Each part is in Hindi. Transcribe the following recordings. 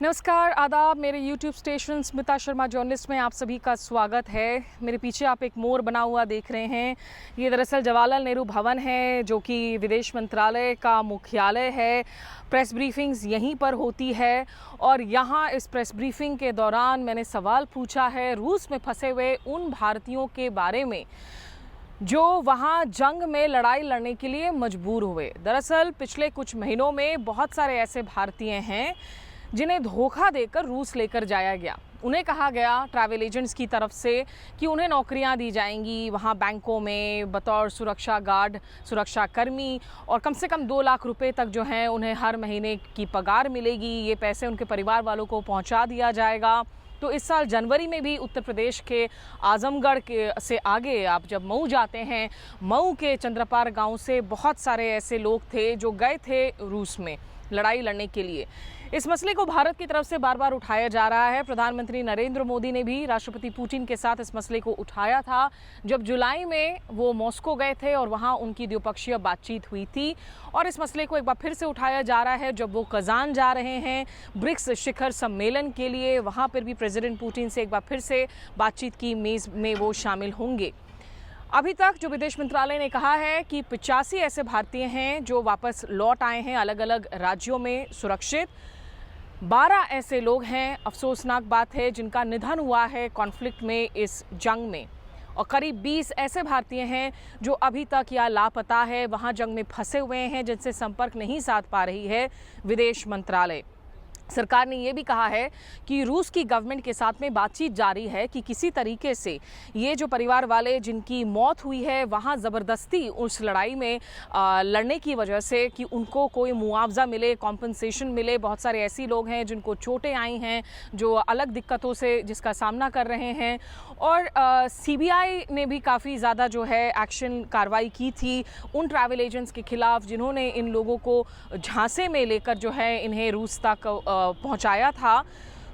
नमस्कार, आदाब। मेरे YouTube station Smita Sharma journalist में आप सभी का स्वागत है। मेरे पीछे आप एक मोर बना हुआ देख रहे हैं। ये दरअसल जवाहरलाल नेहरू भवन है, जो कि विदेश मंत्रालय का मुख्यालय है। प्रेस ब्रीफिंग्स यहीं पर होती है और यहाँ इस प्रेस ब्रीफिंग के दौरान मैंने सवाल पूछा है रूस में फंसे हुए उन भारतीयों के बारे में जो वहाँ जंग में लड़ाई लड़ने के लिए मजबूर हुए। दरअसल पिछले कुछ महीनों में बहुत सारे ऐसे भारतीय हैं जिन्हें धोखा देकर रूस लेकर जाया गया। उन्हें कहा गया ट्रैवल एजेंट्स की तरफ से कि उन्हें नौकरियां दी जाएंगी वहां बैंकों में बतौर सुरक्षा गार्ड, सुरक्षा कर्मी, और कम से कम 2 लाख रुपए तक जो हैं उन्हें हर महीने की पगार मिलेगी। ये पैसे उनके परिवार वालों को पहुंचा दिया जाएगा। तो इस साल जनवरी में भी उत्तर प्रदेश के आजमगढ़ के से आगे आप जब मऊ जाते हैं, मऊ के चंद्रपार गांव से बहुत सारे ऐसे लोग थे जो गए थे रूस में लड़ाई लड़ने के लिए। इस मसले को भारत की तरफ से बार बार उठाया जा रहा है। प्रधानमंत्री नरेंद्र मोदी ने भी राष्ट्रपति पुतिन के साथ इस मसले को उठाया था जब जुलाई में वो मॉस्को गए थे और वहाँ उनकी द्विपक्षीय बातचीत हुई थी। और इस मसले को एक बार फिर से उठाया जा रहा है जब वो कजान जा रहे हैं ब्रिक्स शिखर सम्मेलन के लिए। वहाँ पर भी प्रेसिडेंट पुतिन से एक बार फिर से बातचीत की मेज़ में वो शामिल होंगे। अभी तक जो विदेश मंत्रालय ने कहा है कि 85 ऐसे भारतीय हैं जो वापस लौट आए हैं अलग अलग राज्यों में सुरक्षित। 12 ऐसे लोग हैं, अफसोसनाक बात है, जिनका निधन हुआ है कॉन्फ्लिक्ट में, इस जंग में। और करीब 20 ऐसे भारतीय हैं जो अभी तक या लापता है, वहाँ जंग में फंसे हुए हैं, जिनसे संपर्क नहीं साध पा रही है विदेश मंत्रालय। सरकार ने ये भी कहा है कि रूस की गवर्नमेंट के साथ में बातचीत जारी है कि किसी तरीके से ये जो परिवार वाले जिनकी मौत हुई है वहाँ ज़बरदस्ती उस लड़ाई में लड़ने की वजह से कि उनको कोई मुआवजा मिले, कॉम्पनसेशन मिले। बहुत सारे ऐसी लोग हैं जिनको चोटें आई हैं, जो अलग दिक्कतों से जिसका सामना कर रहे हैं। और सीबीआई ने भी काफ़ी ज़्यादा जो है एक्शन कार्रवाई की थी उन ट्रैवल एजेंट्स के खिलाफ जिन्होंने इन लोगों को झांसे में लेकर जो है इन्हें रूस तक पहुंचाया था।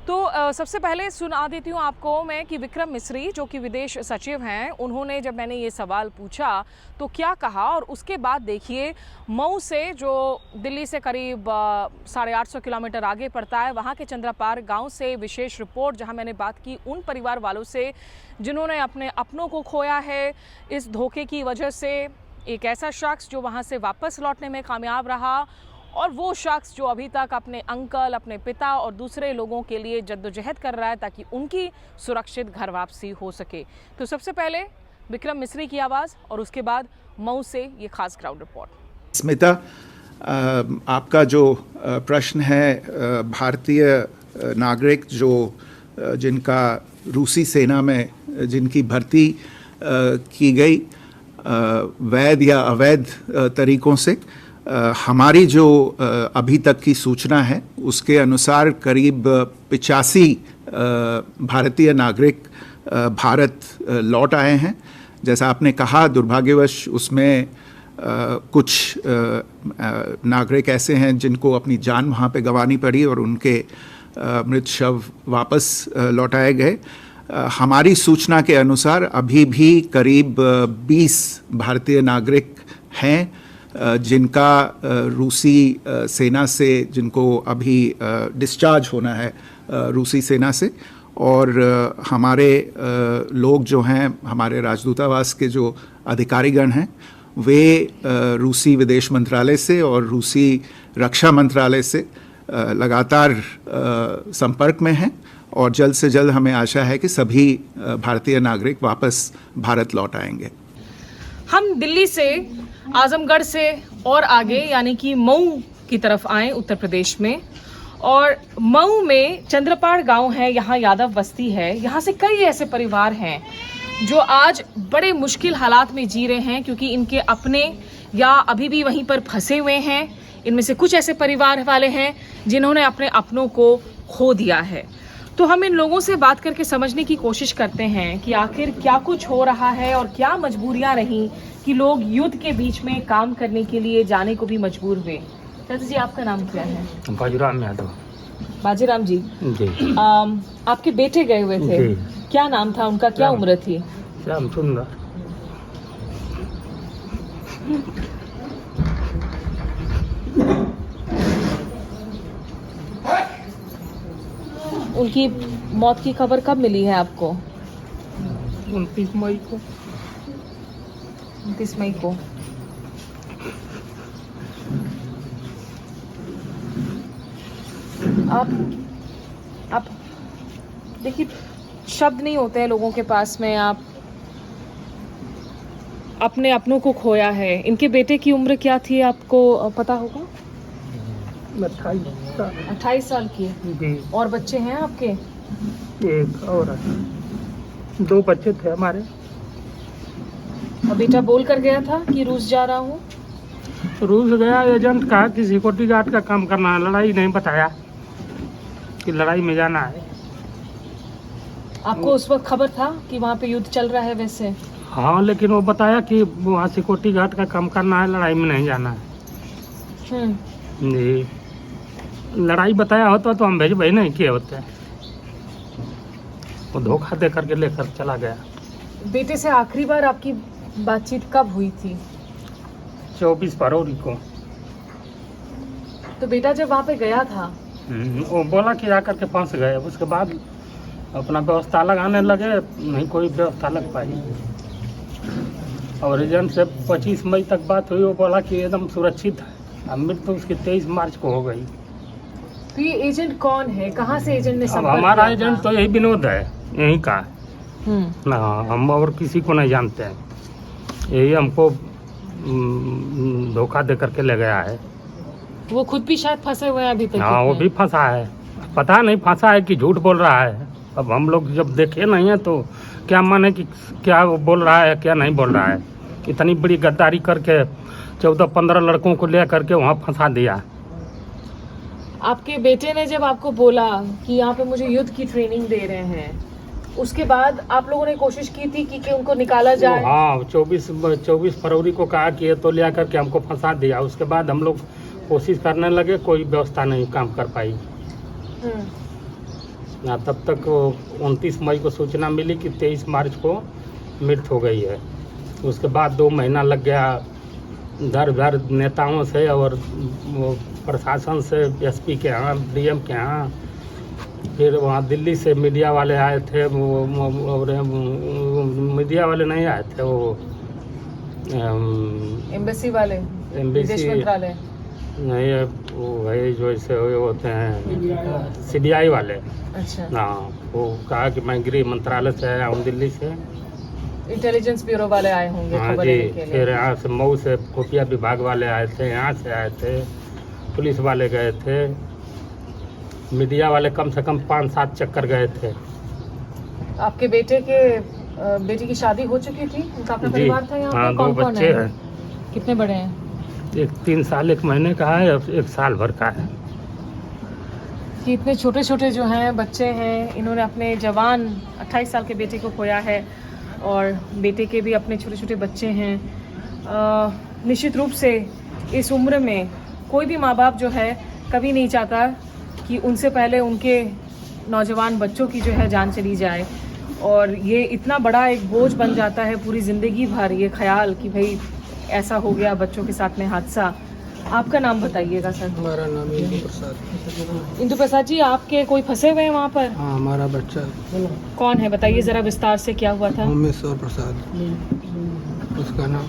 तो सबसे पहले सुना देती हूँ आपको मैं कि विक्रम मिस्री जो कि विदेश सचिव हैं, उन्होंने जब मैंने ये सवाल पूछा तो क्या कहा, और उसके बाद देखिए मऊ से जो दिल्ली से करीब 850 किलोमीटर आगे पड़ता है, वहाँ के चंद्रपार गांव से विशेष रिपोर्ट जहाँ मैंने बात की उन परिवार वालों से जिन्होंने अपने अपनों को खोया है इस धोखे की वजह से। एक ऐसा शख्स जो वहाँ से वापस लौटने में कामयाब रहा और वो शख्स जो अभी तक अपने अंकल, अपने पिता और दूसरे लोगों के लिए जद्दोजहद कर रहा है ताकि उनकी सुरक्षित घर वापसी हो सके। तो सबसे पहले विक्रम मिस्री की आवाज़ और उसके बाद मऊ से ये खास ग्राउंड रिपोर्ट। स्मिता, आपका जो प्रश्न है, भारतीय नागरिक जो जिनका रूसी सेना में जिनकी भर्ती की गई वैध या अवैध तरीक़ों से, हमारी जो अभी तक की सूचना है उसके अनुसार करीब 85 भारतीय नागरिक भारत लौट आए हैं। जैसा आपने कहा, दुर्भाग्यवश उसमें कुछ नागरिक ऐसे हैं जिनको अपनी जान वहाँ पे गंवानी पड़ी और उनके मृत शव वापस लौटाए गए। हमारी सूचना के अनुसार अभी भी करीब 20 भारतीय नागरिक हैं जिनका रूसी सेना से, जिनको अभी डिस्चार्ज होना है रूसी सेना से। और हमारे लोग जो हैं, हमारे राजदूतावास के जो अधिकारीगण हैं, वे रूसी विदेश मंत्रालय से और रूसी रक्षा मंत्रालय से लगातार संपर्क में हैं और जल्द से जल्द हमें आशा है कि सभी भारतीय नागरिक वापस भारत लौट आएंगे। हम दिल्ली से, आजमगढ़ से और आगे यानी कि मऊ की तरफ आए उत्तर प्रदेश में, और मऊ में चंद्रपाड़ गांव है, यहाँ यादव बस्ती है। यहाँ से कई ऐसे परिवार हैं जो आज बड़े मुश्किल हालात में जी रहे हैं क्योंकि इनके अपने या अभी भी वहीं पर फंसे हुए हैं। इनमें से कुछ ऐसे परिवार वाले हैं जिन्होंने अपने अपनों को खो दिया है। तो हम इन लोगों से बात करके समझने की कोशिश करते हैं कि आखिर क्या कुछ हो रहा है और क्या मजबूरियां रहीं कि लोग युद्ध के बीच में काम करने के लिए जाने को भी मजबूर हुए। चाचा जी, आपका नाम क्या है? बाजीराम यादव। बाजीराम जी, आपके बेटे गए हुए थे, क्या नाम था उनका, क्या उम्र थी? रामचंद्र। उनकी मौत की खबर कब मिली है आपको? 29 मई को। 29 मई को। आप देखिए, शब्द नहीं होते हैं लोगों के पास में। आप अपने अपनों को खोया है। इनके बेटे की उम्र क्या थी आपको पता होगा? 28 साल की। जी। और बच्चे हैं आपके? एक और 2 बच्चे थे हमारे। और बेटा बोल कर गया था कि रूस जा रहा हूँ? रूस गया, एजेंट कहा कि सिक्योरिटी गार्ड का काम करना है, लड़ाई नहीं बताया कि लड़ाई में जाना है। आपको उस वक्त खबर था कि वहाँ पे युद्ध चल रहा है वैसे? हाँ, लेकिन वो बताया कि वहाँ सिक्योरिटी गार्ड का काम करना है, लड़ाई में नहीं जाना है। जी, लड़ाई बताया होता तो हम भेज भाई नहीं किए होते। वो धोखा दे करके लेकर चला गया। बेटे से आखिरी बार आपकी बातचीत कब हुई थी? 24 फरवरी को। तो बेटा जब वहाँ पे गया था वो बोला कि आकर के फंस गए। उसके बाद अपना व्यवस्था लगाने लगे, नहीं कोई व्यवस्था लग पाई। और एजेंट से 25 मई तक बात हुई, वो बोला कि एकदम सुरक्षित है। अब मृत्यु तो उसकी 23 मार्च को हो गई। तो ये एजेंट कौन है? कहाँ से एजेंट ने अब संपर्क हमारा किया एजेंट था? तो यही विनोद है, यहीं का। हम्म। ना हम और किसी को नहीं जानते हैं। यही हमको धोखा दे करके ले गया है। वो खुद भी शायद फंसे हुए हैं अभी तक। हाँ, वो भी फंसा है। पता नहीं फंसा है कि झूठ बोल रहा है। अब हम लोग जब देखे नहीं है तो क्या माने कि क्या वो बोल रहा है क्या नहीं बोल रहा है। इतनी बड़ी गद्दारी करके 14-15 लड़कों को ले करके वहाँ फंसा दिया। आपके बेटे ने जब आपको बोला कि यहाँ पे मुझे युद्ध की ट्रेनिंग दे रहे हैं, उसके बाद आप लोगों ने कोशिश की थी कि उनको निकाला जाए? हाँ, 24 फरवरी को कहा कि ये तो ले आकर के हमको फंसा दिया। उसके बाद हम लोग कोशिश करने लगे, कोई व्यवस्था नहीं काम कर पाई। ना तब तक 29 मई को सूचना मिली कि 23 मार्च को मृत्यु हो गई है। उसके बाद 2 महीना लग गया इधर उधर नेताओं से और वो प्रशासन से, एसपी के यहाँ, डीएम के यहाँ। फिर वहाँ दिल्ली से मीडिया वाले आए थे। और मीडिया वाले नहीं आए थे, वो एम्बेसी वाले, विदेश एम्बेसी मंत्रालय नहीं है, वो है जो ऐसे होते हैं सीबीआई वाले। अच्छा, हाँ, वो कहा कि मैं गृह मंत्रालय से आया हूँ, दिल्ली से। इंटेलिजेंस ब्यूरो वाले आए होंगे हाँ खबर जी। लेने के लिए। फिर यहाँ से मऊ से खुफिया विभाग वाले आए थे, यहाँ से आए थे, पुलिस वाले गए थे, मीडिया वाले कम से कम 5-7 चक्कर गए थे। आपके बेटे की शादी हो चुकी थी? उनका अपना जी परिवार था यहाँ पे? हाँ, 2 कौन-कौन बच्चे है? हैं। कितने बड़े हैं? एक 3 साल 1 महीने का है और 1 साल भर का है। कि इतने छोटे छोटे जो हैं बच्चे हैं, इन्होंने अपने जवान 28 साल के बेटे को खोया है और बेटे के भी अपने छोटे छोटे बच्चे हैं। निश्चित रूप से इस उम्र में कोई भी माँ बाप जो है कभी नहीं चाहता कि उनसे पहले उनके नौजवान बच्चों की जो है जान चली जाए। और ये इतना बड़ा एक बोझ बन जाता है पूरी ज़िंदगी भर, ये ख्याल कि भाई ऐसा हो गया बच्चों के साथ में हादसा। आपका नाम बताइएगा सर। हमारा नाम इंदु प्रसाद। इंदु प्रसाद जी, आपके कोई फंसे हुए हैं वहाँ पर? हाँ, हमारा बच्चा कौन है, बताइए ज़रा विस्तार से, क्या हुआ था? उमेश्वर प्रसाद उसका नाम।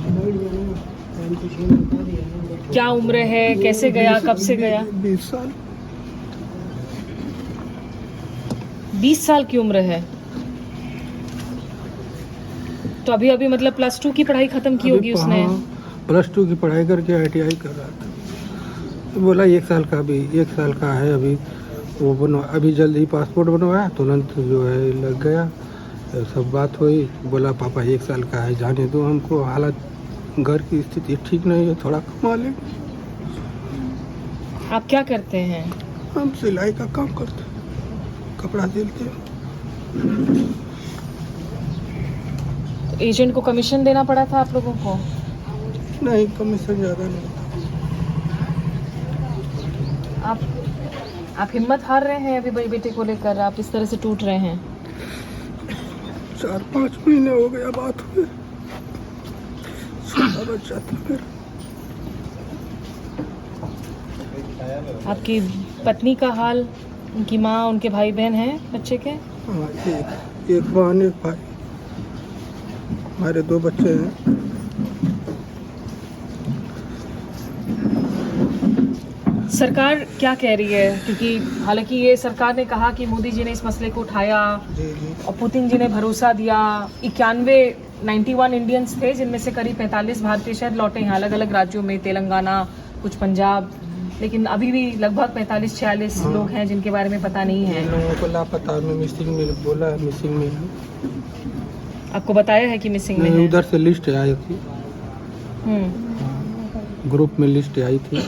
क्या उम्र है, कैसे गया, कब से गया? 20 साल। 20 साल की उम्र है तो अभी अभी मतलब +2 की पढ़ाई खत्म की होगी उसने? +2 की पढ़ाई करके ITI कर रहा था। तो बोला 1 साल का है अभी। वो अभी जल्द ही पासपोर्ट बनवाया, तुरंत जो है लग गया। सब बात हुई, बोला पापा 1 साल का है, जाने दो हमको, हालत घर की स्थिति ठीक नहीं है, थोड़ा कमा लेंगे। आप क्या करते हैं? हम सिलाई का काम करते हैं, कपड़ा सिलते हैं। तो एजेंट को कमीशन देना पड़ा था आप लोगों को? नहीं, कमीशन ज़्यादा नहीं। आप हिम्मत हार रहे हैं अभी भाई बेटे को लेकर? आप इस तरह से टूट रहे हैं? 4-5 महीने हो गया बात हुए, छोटा बच्चा था मेरा। आपकी पत्नी का हाल? उनकी माँ, उनके भाई बहन हैं बच्चे के? हाँ, एक बहन एक भाई, हमारे 2 बच्चे हैं। सरकार क्या कह रही है? क्योंकि हालांकि ये सरकार ने कहा कि मोदी जी ने इस मसले को उठाया जी जी और पुतिन जी ने भरोसा दिया। 91 इंडियंस थे, जिनमें से करीब 45 भारतीय शायद लौटे हैं अलग अलग राज्यों में, तेलंगाना, कुछ पंजाब, लेकिन अभी भी लगभग 45-46 लोग हैं जिनके बारे में पता नहीं है। इन लोगों को लापता में मिसिंग में बोला है, मिसिंग में है। आपको बताया है कि मिसिंग में नहीं, है? उधर से लिस्ट आई थी, ग्रुप में लिस्ट आई थी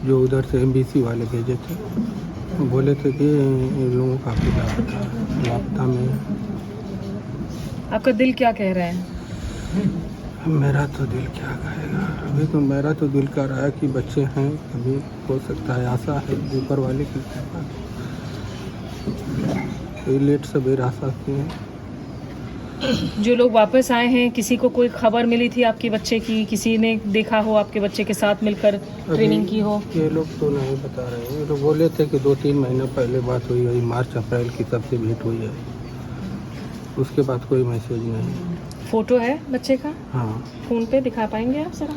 जो उधर से एमबीसी वाले भेजे थे। बोले थे कि इन लोगों का लापता में है। आपका दिल क्या कह रहा है? मेरा तो दिल क्या कहेगा, अभी तो मेरा तो दिल कह रहा है कि बच्चे हैं, अभी हो सकता है, आशा है ऊपर वाले की कृपा। कोई लेट सवेर आशा की है। जो लोग वापस आए हैं, किसी को कोई खबर मिली थी आपके बच्चे की? किसी ने देखा हो आपके बच्चे के साथ मिलकर ट्रेनिंग की हो? ये लोग तो नहीं बता रहे हैं। ये लोग बोले थे कि 2-3 महीने पहले बात हुई है, मार्च अप्रैल की, तब से भेंट हुई है, उसके बाद कोई मैसेज नहीं। फोटो है बच्चे का? हाँ, फोन पे दिखा पाएंगे आप जरा?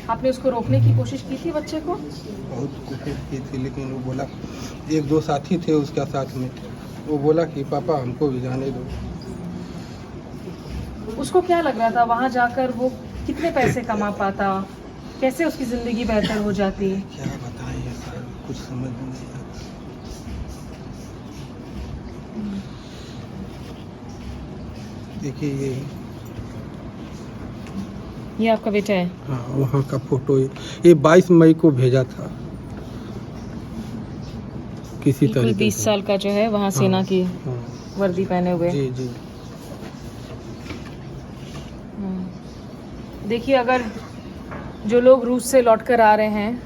आपने उसको रोकने की कोशिश की थी बच्चे को? बहुत कोशिश की थी, लेकिन वो बोला, 1-2 साथी थे उसके साथ में, वो बोला कि पापा हमको भी जाने दो। उसको क्या लग रहा था वहाँ जाकर वो कितने पैसे कमा पाता, कैसे उसकी ज़िंदगी बेहतर हो जाती? क्या बताएं ये सर, कुछ समझ नहीं आता। देखिए ये आपका बेटा है? हाँ, वहाँ का फोटो ये 22 मई को भेजा था किसी बिल्कुल तरीके 20 से। साल का जो है वहाँ सेना की हाँ, वर्दी पहने हुए। जी जी। देखिए, अगर जो लोग रूस से लौट कर आ रहे हैं,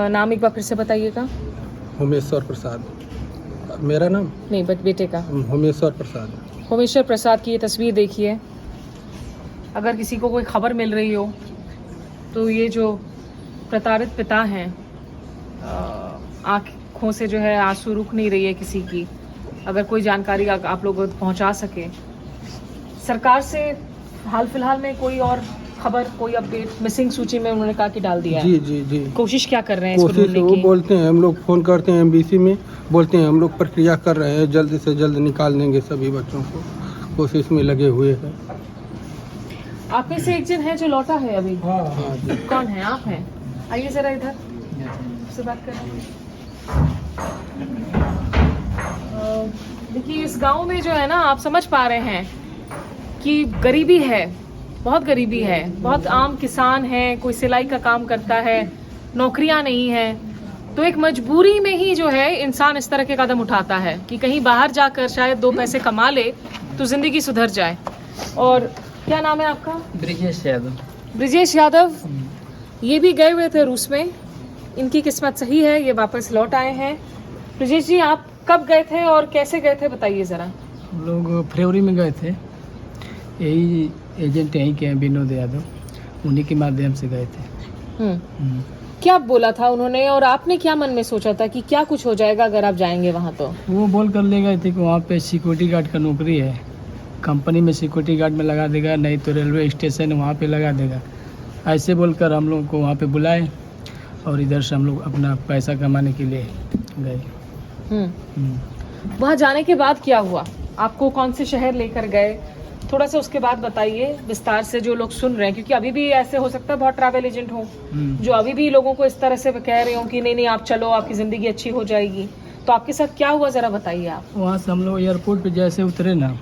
नाम एक बार फिर से बताइएगा। होमेश्वर प्रसाद मेरा नाम? नहीं, बेटे का। होमेश्वर प्रसाद। होमेश्वर प्रसाद की ये तस्वीर देखिए। अगर किसी को कोई खबर मिल रही हो तो ये जो प्रताड़ित पिता हैं, आँखों से जो है आंसू रुक नहीं रही है किसी की। अगर कोई जानकारी आप लोगों को पहुंचा सके। सरकार से हाल फिलहाल में कोई और खबर, कोई अपडेट? मिसिंग सूची में उन्होंने कहा कि डाल दिया है। जी जी जी। कोशिश क्या कर रहे हैं इसको कोशिश ढूंढने वो की? बोलते हैं, हम लोग फ़ोन करते हैं एमबीसी में, बोलते हैं हम लोग प्रक्रिया कर रहे हैं, जल्द से जल्द निकाल देंगे सभी बच्चों को, कोशिश में लगे हुए हैं। आप में से एक जन है जो लौटा है अभी? हाँ हाँ जी। कौन है? आप हैं? आइए जरा इधर से बात करें। देखिए, इस गांव में जो है ना, आप समझ पा रहे हैं कि गरीबी है, बहुत गरीबी है। बहुत आम किसान है, कोई सिलाई का काम करता है, नौकरियां नहीं है, तो एक मजबूरी में ही जो है इंसान इस तरह के कदम उठाता है कि कहीं बाहर जाकर शायद 2 पैसे कमा ले तो जिंदगी सुधर जाए। और क्या नाम है आपका? ब्रिजेश यादव। ब्रिजेश यादव। ये भी गए हुए थे रूस में, इनकी किस्मत सही है, ये वापस लौट आए हैं। ब्रिजेश जी, आप कब गए थे और कैसे गए थे, बताइए ज़रा। हम लोग फरवरी में गए थे, यही एजेंट यहीं के हैं विनोद यादव, उन्हीं के माध्यम से गए थे। क्या बोला था उन्होंने और आपने क्या मन में सोचा था कि क्या कुछ हो जाएगा अगर आप जाएंगे वहाँ? तो वो बोल कर ले गए थे कि वहाँ पे सिक्योरिटी गार्ड का नौकरी है, कंपनी में सिक्योरिटी गार्ड में लगा देगा, नहीं तो रेलवे स्टेशन वहाँ पे लगा देगा। ऐसे बोलकर हम लोग को वहाँ पे बुलाए और इधर से हम लोग अपना पैसा कमाने के लिए गए। वहाँ जाने के बाद क्या हुआ? आपको कौन से शहर लेकर गए? थोड़ा सा उसके बाद बताइए विस्तार से, जो लोग सुन रहे हैं, क्योंकि अभी भी ऐसे हो सकता है बहुत ट्रैवल एजेंट हो जो अभी भी लोगों को इस तरह से कह रहे हो कि नहीं नहीं आप चलो, आपकी ज़िंदगी अच्छी हो जाएगी। तो आपके साथ क्या हुआ, ज़रा बताइए आप। वहाँ से हम लोग एयरपोर्ट पे जैसे उतरे ना,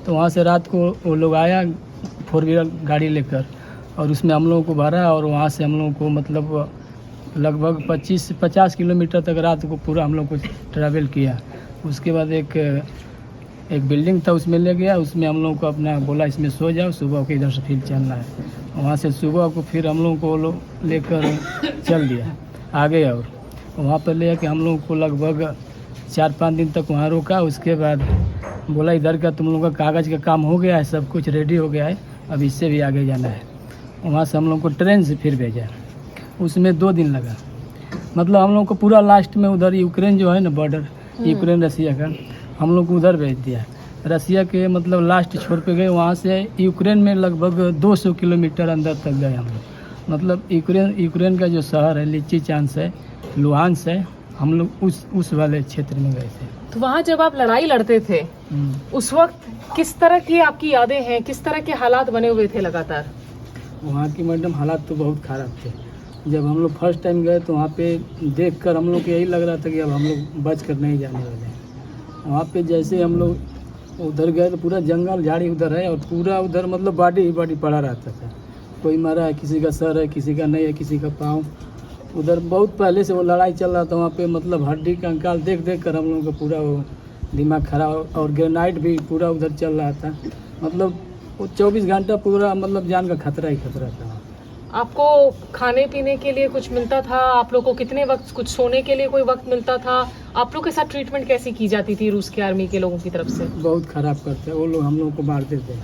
तो वहाँ से रात को वो लोग आया 4 व्हीलर गाड़ी लेकर और उसमें हम लोगों को भरा और वहाँ से हम लोगों को मतलब लगभग 25 से 50 किलोमीटर तक रात को पूरा हम लोग को ट्रैवल किया। उसके बाद एक बिल्डिंग था, उसमें ले गया, उसमें हम लोगों को अपना बोला इसमें सो जाओ, सुबह को इधर से फिर चलना है। वहाँ से सुबह को फिर हम लोगों को लोग लेकर चल दिया आगे और वहाँ पर ले जाके हम लोगों को लगभग 4-5 दिन तक वहाँ रोका। उसके बाद बोला इधर का तुम लोगों का कागज़ का काम हो गया है, सब कुछ रेडी हो गया है, अब इससे भी आगे जाना है। वहाँ से हम लोग को ट्रेन से फिर भेजा। उसमें 2 दिन लगा। मतलब हम लोग को पूरा लास्ट में उधर यूक्रेन जो है ना बॉर्डर, यूक्रेन रसिया का, हम लोग को उधर भेज दिया। रसिया के मतलब लास्ट छोर पे गए, वहाँ से यूक्रेन में लगभग 200 किलोमीटर अंदर तक गए हम लोग। मतलब यूक्रेन का जो शहर है लिच्चीचांस है, लुहांस है, हम लोग उस वाले क्षेत्र में गए थे। तो वहाँ जब आप लड़ाई लड़ते थे उस वक्त किस तरह की आपकी यादें हैं, किस तरह के हालात बने हुए थे लगातार? वहाँ की मैडम हालात तो बहुत ख़राब थे। जब हम लोग फर्स्ट टाइम गए तो वहाँ पे देखकर हम लोग को यही लग रहा था कि अब हम लोग बच कर नहीं जाने वाले हैं। वहाँ पे जैसे हम लोग उधर गए तो पूरा जंगल झाड़ी उधर है और पूरा उधर मतलब बॉडी ही बॉडी पड़ा रहता था। कोई मरा है, किसी का सर है, किसी का नहीं है, किसी का पाँव। उधर बहुत पहले से वो लड़ाई चल रहा था वहाँ पे, मतलब हड्डी कंकाल देख देख कर हम लोगों का पूरा वो दिमाग खराब, और ग्रेनाइट भी पूरा उधर चल रहा था। मतलब वो 24 घंटा पूरा मतलब जान का खतरा ही खतरा था। आपको खाने पीने के लिए कुछ मिलता था? आप लोग को कितने वक्त कुछ सोने के लिए कोई वक्त मिलता था? आप लोग के साथ ट्रीटमेंट कैसी की जाती थी रूस की आर्मी के लोगों की तरफ से? बहुत ख़राब करते वो लोग, हम लोगों को मारते थे,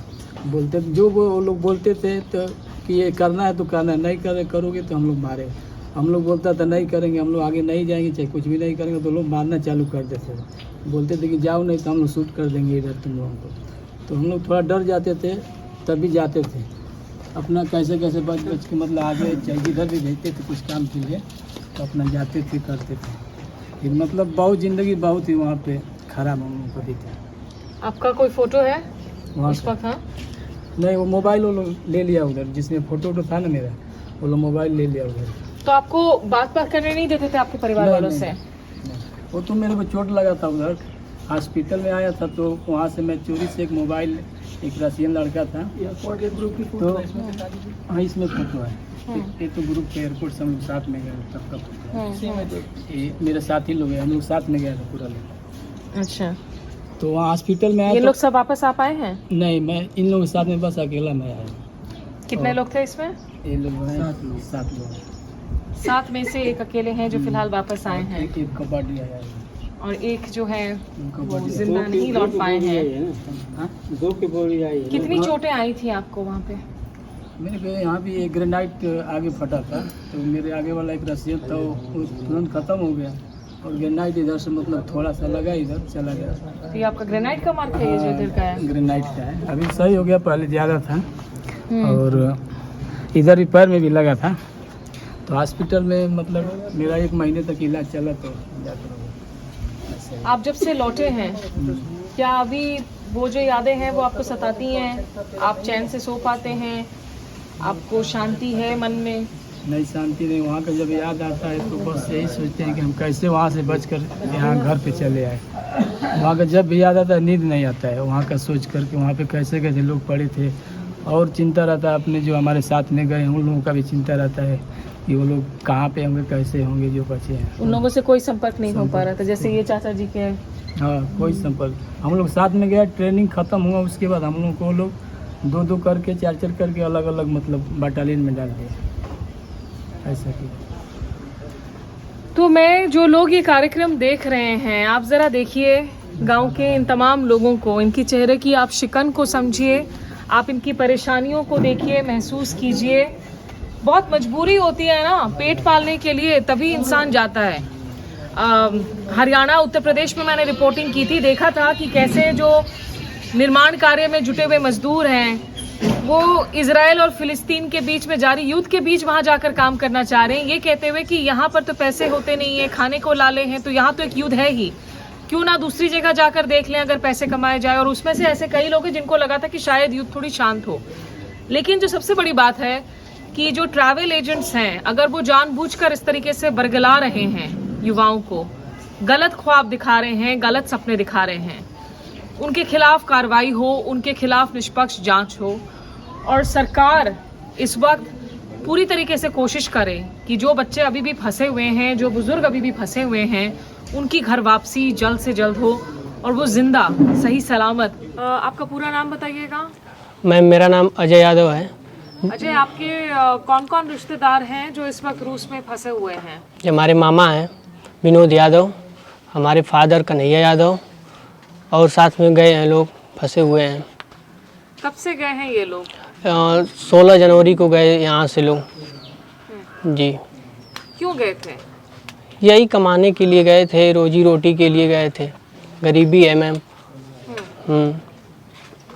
बोलते जो वो लोग बोलते थे तो कि ये करना है तो करना है, नहीं करोगे तो हम लोग मारे। हम लोग बोलता था नहीं करेंगे, हम लोग आगे नहीं जाएंगे, चाहे कुछ भी नहीं करेंगे, तो लोग मारना चालू कर देते थे। बोलते थे कि जाओ नहीं तो हम लोग शूट कर देंगे इधर तुम लोगों को। तो हम लोग थोड़ा डर जाते थे, तभी जाते थे अपना कैसे बच के, मतलब आगे चाहे जिधर भी भेजते थे कुछ काम के लिए तो अपना जाते थे, करते थे। फिर मतलब बहुत ज़िंदगी बहुत ही वहाँ पे ख़राब हम लोग को दी थी। आपका कोई फोटो है वहाँ उस वक्त? हाँ, नहीं, वो मोबाइल वो लोग ले लिया उधर, जिसमें फ़ोटो था ना मेरा, वो लोग मोबाइल ले लिया उधर। तो आपको बात करने नहीं देते थे आपके परिवार वालों से? नहीं। वो तो मेरे को चोट लगा था उधर, हॉस्पिटल में आया था तो वहाँ से मैं चोरी से एक मोबाइल, एक रशियन लड़का था तो हाँ इसमें फोटो है। ये तो ग्रुप के एयरपोर्ट से हम लोग साथ में गए तब का फोटो। ये मेरे साथी लोग हैं, हम लोग साथ में गए थे पूरा लोग। अच्छा, तो वहाँ हॉस्पिटल में आया। ये लोग सब वापस आ पाए हैं? नहीं, मैं इन लोगों के साथ में बस अकेला मैं आया। कितने लोग थे इसमें? ये लोग हैं 7 लोग। 7 में से एक अकेले हैं जो फिलहाल वापस आए हैं, एक कबड्डी आया है और एक जो है वो जिंदा नहीं लौट पाए हैं। 2 की बोरी आई है। कितनी चोटें आई थी आपको वहाँ पे? मेरे को यहाँ भी एक ग्रेनाइट आगे फटा था, तो मेरे आगे वाला एक रसियन था वो तुरंत ख़त्म हो गया, और ग्रेनाइट इधर से मतलब थोड़ा सा लगा, इधर चला गया। तो ये आपका ग्रेनाइट का मार्क है, ये जो इधर का है? ग्रेनाइट का है, अभी सही हो गया, पहले ज़्यादा था। और इधर भी पैर में भी लगा था, तो हॉस्पिटल में मतलब मेरा 1 महीने तक इलाज चला, तो जाते रहो। आप जब से लौटे हैं क्या अभी वो जो यादें हैं वो आपको सताती हैं? आप चैन से सो पाते हैं? आपको शांति है मन में? नहीं, शांति नहीं। वहाँ का जब याद आता है तो बस यही सोचते हैं कि हम कैसे वहाँ से बचकर यहाँ घर पे चले आए। वहाँ का जब भी याद आता है नींद नहीं आता है, वहाँ का सोच करके वहाँ पे कैसे कैसे लोग पड़े थे, और चिंता रहता है अपने जो हमारे साथ में गए उन लोगों का भी चिंता रहता है कि वो लोग कहाँ पे होंगे, कैसे होंगे जो बचे हैं। उन लोगों से कोई संपर्क नहीं हो पा रहा था, जैसे ये चाचा जी के? हाँ, कोई संपर्क। हम लोग साथ में गए, ट्रेनिंग ख़त्म हुआ, उसके बाद हम लोग को लोग 2-2 करके 4-4 करके अलग अलग मतलब बटालियन में डाल दिए, ऐसा कि। तो मैं जो लोग ये कार्यक्रम देख रहे हैं, आप ज़रा देखिए गांव के इन तमाम लोगों को, इनकी चेहरे की आप शिकन को समझिए, आप इनकी परेशानियों को देखिए, महसूस कीजिए। बहुत मजबूरी होती है ना पेट पालने के लिए, तभी इंसान जाता है। हरियाणा, उत्तर प्रदेश में मैंने रिपोर्टिंग की थी, देखा था कि कैसे जो निर्माण कार्य में जुटे हुए मजदूर हैं वो इजराइल और फिलिस्तीन के बीच में जारी युद्ध के बीच वहां जाकर काम करना चाह रहे हैं, ये कहते हुए कि यहाँ पर तो पैसे होते नहीं है, खाने को लाले हैं, तो यहाँ तो एक युद्ध है ही, क्यों ना दूसरी जगह जाकर देख लें अगर पैसे कमाए जाए। और उसमें से ऐसे कई लोग हैं जिनको लगा था कि शायद युद्ध थोड़ी शांत हो। लेकिन जो सबसे बड़ी बात है कि जो ट्रैवल एजेंट्स हैं, अगर वो जानबूझकर इस तरीके से बरगला रहे हैं युवाओं को, गलत ख्वाब दिखा रहे हैं, गलत सपने दिखा रहे हैं, उनके खिलाफ कार्रवाई हो, उनके खिलाफ निष्पक्ष जांच हो, और सरकार इस वक्त पूरी तरीके से कोशिश करे कि जो बच्चे अभी भी फंसे हुए हैं, जो बुजुर्ग अभी भी फंसे हुए हैं, उनकी घर वापसी जल्द से जल्द हो और वो जिंदा सही सलामत। आपका पूरा नाम बताइएगा। मैम, मेरा नाम अजय यादव है। अजय, आपके कौन कौन रिश्तेदार हैं जो इस वक्त रूस में फंसे हुए हैं? जो हमारे मामा हैं विनोद यादव, हमारे फादर कन्हैया यादव, और साथ में गए हैं लोग, फंसे हुए हैं। कब से गए हैं ये लोग? 16 जनवरी को गए यहाँ से लोग जी। क्यों गए थे? यही कमाने के लिए गए थे, रोजी रोटी के लिए गए थे। गरीबी है मैम।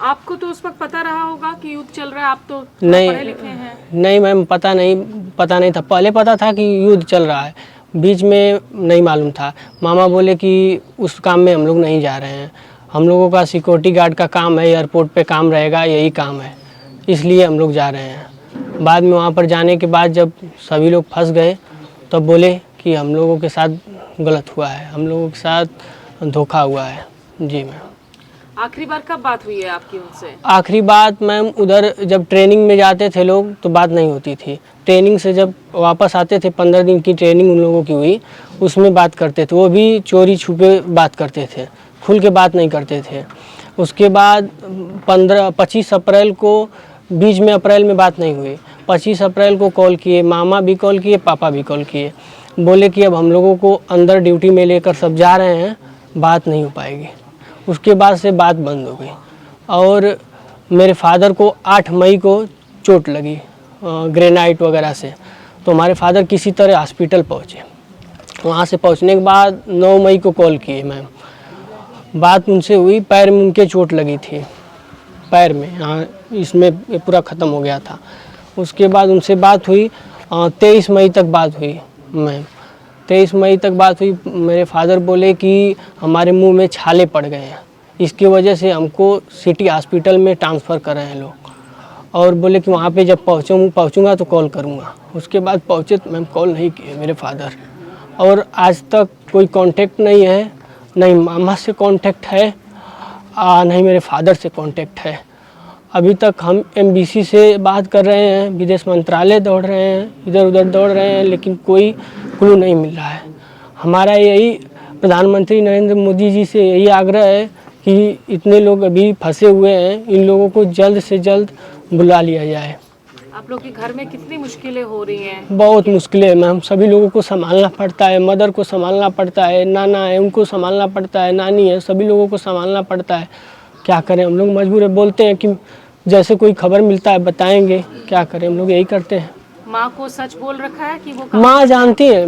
आपको तो उस वक्त पता रहा होगा कि युद्ध चल रहा है, आप तो नहीं पढ़े लिखे हैं। नहीं मैम, पता नहीं था। पहले पता था कि युद्ध चल रहा है, बीच में नहीं मालूम था। मामा बोले कि उस काम में हम लोग नहीं जा रहे हैं, हम लोगों का सिक्योरिटी गार्ड का काम है, एयरपोर्ट पे काम रहेगा, यही काम है, इसलिए हम लोग जा रहे हैं। बाद में वहाँ पर जाने के बाद जब सभी लोग फंस गए तब बोले कि हम लोगों के साथ गलत हुआ है, हम लोगों के साथ धोखा हुआ है। जी मैम। आखिरी बार कब बात हुई है आपकी उनसे? आखिरी बात मैम उधर जब ट्रेनिंग में जाते थे लोग तो बात नहीं होती थी। ट्रेनिंग से जब वापस आते थे, 15 दिन की ट्रेनिंग उन लोगों की हुई, उसमें बात करते थे। वो भी चोरी छुपे बात करते थे, खुल के बात नहीं करते थे। उसके बाद 25 अप्रैल को, बीच में अप्रैल में बात नहीं हुई, 25 अप्रैल को कॉल किए, मामा भी कॉल किए, पापा भी कॉल किए। बोले कि अब हम लोगों को अंदर ड्यूटी में लेकर सब जा रहे हैं, बात नहीं हो पाएगी। उसके बाद से बात बंद हो गई। और मेरे फादर को 8 मई को चोट लगी ग्रेनाइट वगैरह से, तो हमारे फादर किसी तरह हॉस्पिटल पहुँचे। वहाँ से पहुँचने के बाद 9 मई को कॉल किए मैम, बात उनसे हुई। पैर में उनके चोट लगी थी, पैर में, यहाँ इसमें पूरा ख़त्म हो गया था। उसके बाद उनसे बात हुई, 23 मई तक बात हुई मैम। 23 मई तक बात हुई। मेरे फादर बोले कि हमारे मुंह में छाले पड़ गए हैं, इसकी वजह से हमको सिटी हॉस्पिटल में ट्रांसफ़र कर रहे हैं लोग, और बोले कि वहाँ पे जब पहुँचूँगा तो कॉल करूँगा। उसके बाद पहुँचे तो मैम कॉल नहीं किए मेरे फादर, और आज तक कोई कांटेक्ट नहीं है, नहीं मामा से कांटेक्ट है, नहीं मेरे फादर से कांटेक्ट है। अभी तक हम एमबीसी से बात कर रहे हैं, विदेश मंत्रालय दौड़ रहे हैं, इधर उधर दौड़ रहे हैं, लेकिन कोई क्लू नहीं मिल रहा है। हमारा यही प्रधानमंत्री नरेंद्र मोदी जी से यही आग्रह है कि इतने लोग अभी फंसे हुए हैं, इन लोगों को जल्द से जल्द बुला लिया जाए। आप लोग के घर में कितनी मुश्किलें हो रही हैं? बहुत मुश्किल है मैम, सभी लोगों को संभालना पड़ता है। मदर को संभालना पड़ता है, नाना है उनको संभालना पड़ता है, नानी है, सभी लोगों को संभालना पड़ता है। क्या करें, हम लोग मजबूर है। बोलते हैं कि जैसे कोई खबर मिलता है बताएंगे, क्या करें, हम लोग यही करते हैं। माँ को सच बोल रखा है कि वो माँ जानती है,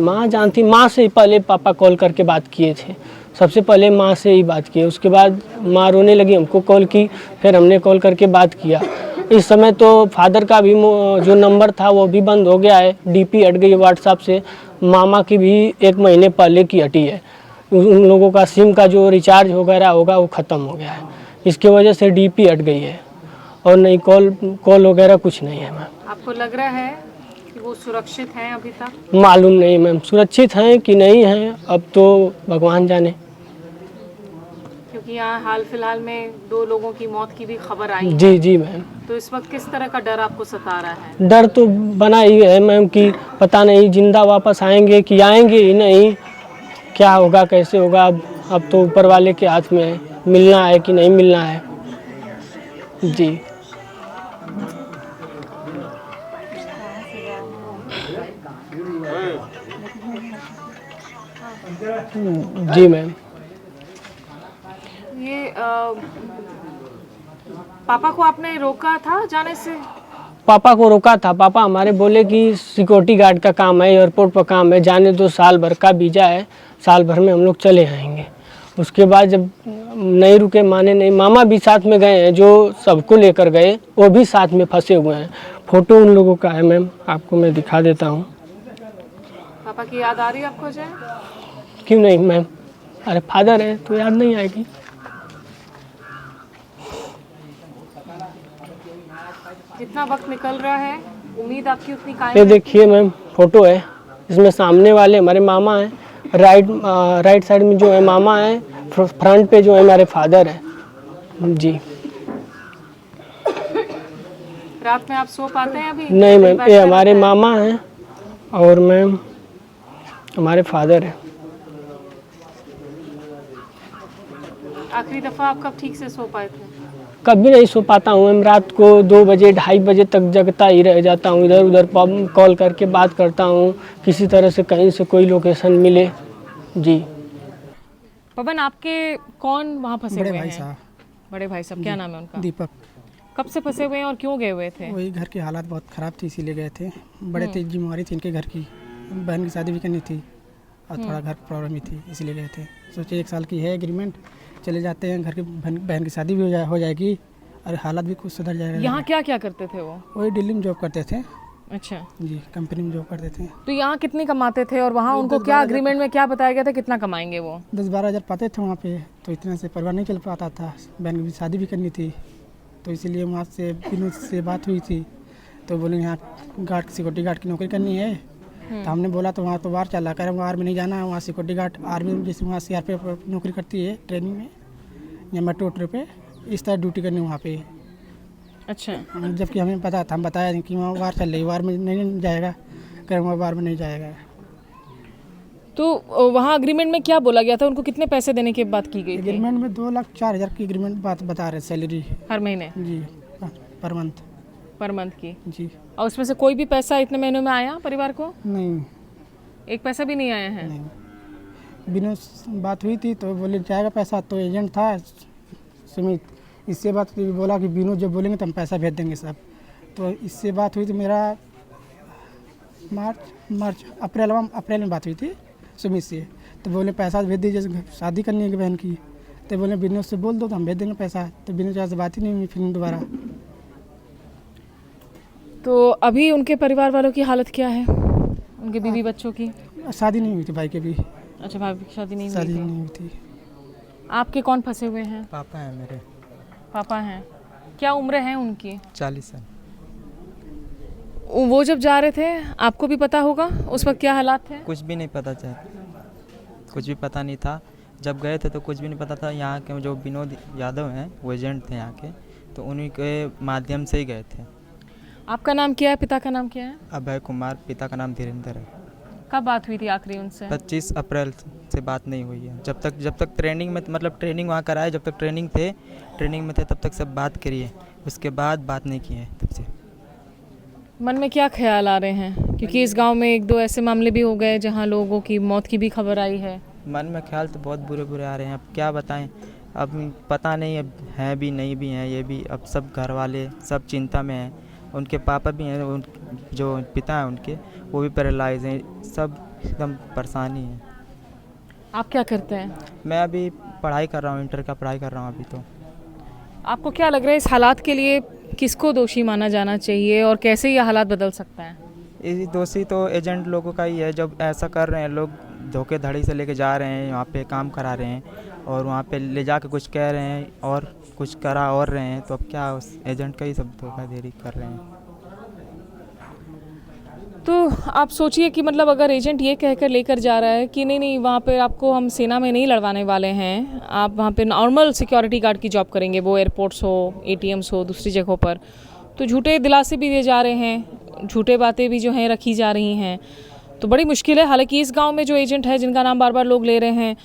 माँ से पहले पापा कॉल करके बात किए थे, सबसे पहले माँ से ही बात की। उसके बाद माँ रोने लगी, हमको कॉल की, फिर हमने कॉल करके बात किया। इस समय तो फादर का भी जो नंबर था वो भी बंद हो गया है, डीपी हट गई है व्हाट्सएप से। मामा की भी 1 महीने पहले की हटी है, उन लोगों का सिम का जो रिचार्ज वगैरह होगा वो ख़त्म हो गया है, इसकी वजह से डीपी हट गई है, और नहीं कॉल वगैरह कुछ नहीं है मैम। आपको लग रहा है कि वो सुरक्षित हैं अभी तक? मालूम नहीं मैम, सुरक्षित हैं कि नहीं हैं, अब तो भगवान जाने। क्योंकि यहाँ हाल फिलहाल में 2 लोगों की मौत की भी खबर आई है। जी मैम। तो इस वक्त किस तरह का डर आपको सता रहा है? डर तो बना ही है मैम कि पता नहीं जिंदा वापस आएंगे कि आएंगे ही नहीं, क्या होगा कैसे होगा। अब तो ऊपर वाले के हाथ में है, मिलना है कि नहीं मिलना है। जी जी मैम। ये पापा को आपने रोका था जाने से? पापा को रोका था। पापा हमारे बोले कि सिक्योरिटी गार्ड का काम है, एयरपोर्ट पर काम है, जाने दो, साल भर का वीज़ा है, साल भर में हम लोग चले आएंगे। उसके बाद जब नहीं रुके, माने नहीं। मामा भी साथ में गए हैं, जो सबको लेकर गए वो भी साथ में फंसे हुए हैं। फ़ोटो उन लोगों का है मैम, आपको मैं दिखा देता हूँ। पापा की याद आ रही है आपको अजय? क्यों नहीं मैम, अरे फादर है तो याद नहीं आएगी। जितना वक्त निकल रहा है उम्मीद आपकी उतनी कायम ये है? देखिए मैम फ़ोटो है, इसमें सामने वाले हमारे मामा हैं, राइट साइड में जो है मामा है, फ्रंट पे जो है हमारे फादर है। जी रात में आप सो पाते हैं अभी? नहीं मैम, कई ये बार हमारे क्या होता है? मामा हैं और मैम हमारे फादर है। आखिरी दफा आप कब ठीक से सो पाए थे? कभी नहीं सो पाता हूँ मैम, रात को 2 बजे 2:30 बजे तक जगता ही रह जाता हूँ, इधर उधर कॉल करके बात करता हूँ, किसी तरह से कहीं से कोई लोकेशन मिले। जी पवन, आपके कौन वहाँ फंसे बड़े हुए भाई हैं? साहब। बड़े भाई साहब, क्या नाम है उनका? दीपक। कब से फंसे हुए हैं और क्यों गए हुए थे? वही घर की हालात बहुत ख़राब थी इसीलिए गए थे। बड़े तेज बीमारी थी इनके घर की, बहन की शादी भी करनी थी और थोड़ा घर की प्रॉब्लम भी थी, इसलिए गए थे। सोचे 1 साल की है एग्रीमेंट, चले जाते हैं, घर की बहन की शादी भी हो जाएगी और हालात भी कुछ सुधर जाएगा। यहाँ क्या क्या करते थे वो? वही दिल्ली में जॉब करते थे अच्छा, जी, कंपनी में जॉब करते थे। तो यहाँ कितनी कमाते थे और वहाँ उनको क्या एग्रीमेंट में क्या बताया गया था कितना कमाएंगे वो? 10-12 हज़ार पाते थे वहाँ पे, तो इतना से परिवार नहीं चल पाता था। बहन की शादी भी करनी थी, तो इसीलिए वहाँ से विनोद से बात हुई थी, तो बोले यहाँ गार्ड सिक्योरिटी गार्ड की नौकरी करनी है। तो हमने बोला तो वहाँ तो वार चला कर, वार में नहीं जाना है, वहाँ सिक्योरिटी गार्ड आर्मी जैसे वहाँ CRPF नौकरी करती है ट्रेनिंग में या मेट्रो पे, इस तरह ड्यूटी करनी वहाँ पे। अच्छा, जबकि हमें पता था, हम बताया कि वहाँ वार चल रही, वार में नहीं जाएगा, कर वहाँ वार में नहीं जाएगा। तो वहाँ एग्रीमेंट में क्या बोला गया था? उनको कितने पैसे देने की बात की गई थी? एग्रीमेंट में 2,04,000 की एग्रीमेंट बात बता रहे सैलरी हर महीने जी, पर मंथ की? जी। और उसमें से कोई भी पैसा इतने महीनों में आया परिवार को? नहीं, एक पैसा भी नहीं आया है? नहीं। बिना बात हुई थी तो बोले जाएगा पैसा, तो एजेंट था सुमित, इससे बात बोला कि बिनो जब बोलेंगे तो हम पैसा भेज देंगे सब। तो इससे बात हुई तो मेरा अप्रैल में बात हुई थी सुमित से, तो बोले पैसा भेज दीजिए, शादी करनी है बहन की। तो बोले बिनो से बोल दो तो हम भेज देंगे पैसा, तो बिनो से बात ही नहीं हुई फिर दोबारा। तो अभी उनके परिवार वालों की हालत क्या है? उनके बीवी बच्चों की? शादी नहीं हुई थी भाई के भी। अच्छा, भाई की शादी नहीं शादी हुई थी। नहीं हुई थी। आपके कौन फंसे हुए हैं? पापा हैं मेरे। पापा हैं। क्या उम्र है उनकी? 40 साल। वो जब जा रहे थे आपको भी पता होगा उस वक्त क्या हालात थे? कुछ भी नहीं पता चला, कुछ भी पता नहीं था। जब गए थे तो कुछ भी नहीं पता था। यहाँ के जो विनोद यादव हैं वो एजेंट थे यहाँ के, तो उन्हीं के माध्यम से ही गए थे। आपका नाम क्या है, पिता का नाम क्या है? अभय कुमार, पिता का नाम धीरेन्द्र है। कब बात हुई थी आखिरी उनसे? 25 अप्रैल से बात नहीं हुई है। जब तक ट्रेनिंग में, मतलब ट्रेनिंग वहाँ कराए, जब तक ट्रेनिंग में थे तब तक सब बात करिए, उसके बाद बात नहीं की है तब से। मन में क्या ख्याल आ रहे हैं? क्योंकि इस गांव में 1-2 ऐसे मामले भी हो गए जहां लोगों की मौत की भी खबर आई है। मन में ख्याल तो बहुत बुरे आ रहे हैं। अब क्या बताएं, अब पता नहीं, अब हैं भी नहीं भी हैं, ये भी अब सब घर वाले सब चिंता में हैं। उनके पापा भी हैं, जो पिता हैं उनके, वो भी पैरालाइज हैं, सब एकदम परेशानी है। आप क्या करते हैं? मैं अभी पढ़ाई कर रहा हूँ, इंटर का पढ़ाई कर रहा हूँ अभी। तो आपको क्या लग रहा है इस हालात के लिए किसको दोषी माना जाना चाहिए और कैसे ये हालात बदल सकता है? ये दोषी तो एजेंट लोगों का ही है। जब ऐसा कर रहे हैं लोग, धोखेधड़ी से लेके जा रहे हैं, वहाँ पे काम करा रहे हैं और वहाँ पे ले जाके कुछ कह रहे हैं और कुछ करा और रहे हैं, तो अब क्या उस एजेंट का ही सब धोखाधड़ी कर रहे हैं। तो आप सोचिए कि मतलब अगर एजेंट ये कहकर लेकर जा रहा है कि नहीं वहाँ पे आपको हम सेना में नहीं लड़वाने वाले हैं, आप वहाँ पे नॉर्मल सिक्योरिटी गार्ड की जॉब करेंगे, वो एयरपोर्ट्स हो, ATMs हो, दूसरी जगहों पर, तो झूठे दिलासे भी दिए जा रहे हैं, झूठे बातें भी जो हैं रखी जा रही हैं, तो बड़ी मुश्किल है। हालांकि इस गांव में जो एजेंट है जिनका नाम बार बार लोग ले रहे हैं,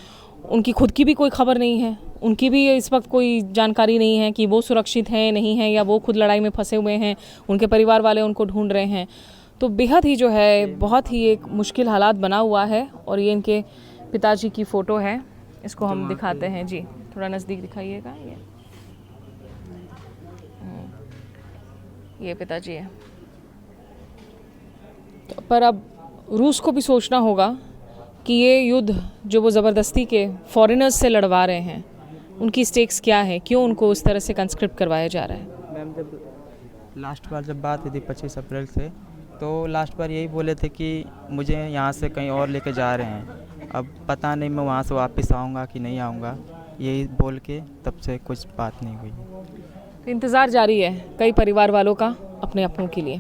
उनकी खुद की भी कोई खबर नहीं है, उनकी भी इस वक्त कोई जानकारी नहीं है कि वो सुरक्षित हैं नहीं हैं, या वो खुद लड़ाई में फंसे हुए हैं, उनके परिवार वाले उनको ढूंढ रहे हैं। तो बेहद ही जो है बहुत ही एक मुश्किल हालात बना हुआ है। और ये इनके पिताजी की फ़ोटो है, इसको हम दिखाते हैं जी, थोड़ा नज़दीक दिखाइएगा। ये पिताजी है। तो पर अब रूस को भी सोचना होगा कि ये युद्ध जो वो ज़बरदस्ती के फॉरेनर्स से लड़वा रहे हैं, उनकी स्टेक्स क्या है, क्यों उनको उस तरह से कंस्क्रिप्ट करवाया जा रहा है। मैम, जब लास्ट बार जब बात हुई थी 25 अप्रैल से, तो लास्ट बार यही बोले थे कि मुझे यहाँ से कहीं और लेके जा रहे हैं। अब पता नहीं मैं वहाँ से वापस आऊँगा कि नहीं आऊँगा, यही बोल के तब से कुछ बात नहीं हुई। तो इंतज़ार जारी है कई परिवार वालों का अपने अपनों के लिए।